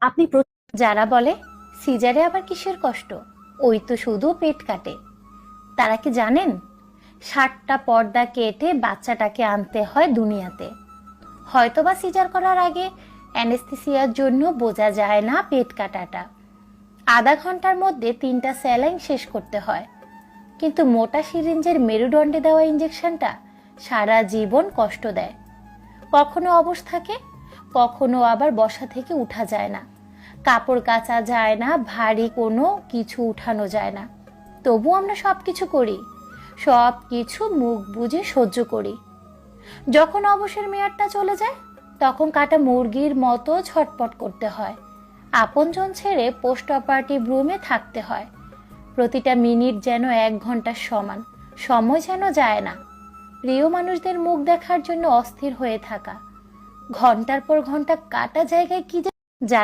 আপনি যারা বলে সিজারে আবার কিসের কষ্ট, ওই তো শুধু পেট কাটে, তারা কি জানেন 60টা পর্দা কেটে বাচ্চাটাকে আনতে হয় দুনিয়াতে। হয়তোবা সিজার করার আগে অ্যানেস্থেসিয়ার জন্য বোঝা যায় না পেট কাটাটা। আধা ঘন্টার মধ্যে 3টা স্যালাইন শেষ করতে হয়, কিন্তু মোটা সিরিঞ্জের মেরুদণ্ডে দেওয়া ইঞ্জেকশনটা সারা জীবন কষ্ট দেয়। কখনো অবশ থাকে, কখনো আবার বসা থেকে উঠা যায় না, কাপড় কাচা যায় না, ভারী কোনো কিছু উঠানো যায় না। তবু আমরা সব কিছু করি, সব কিছু মুখ বুজে সহ্য করি। যখন অবসর মেয়াদটা চলে যায়, তখন কাটা মুরগির মতো ছটপট করতে হয়। আপনজন ছেড়ে পোস্ট অপারেটিভ রুমে থাকতে হয়। প্রতিটা মিনিট যেন 1 ঘন্টার সমান, সময় যেন যায় না। প্রিয় মানুষদের মুখ দেখার জন্য অস্থির হয়ে থাকা, ঘন্টার পর ঘন্টা কাটা জায়গায় কি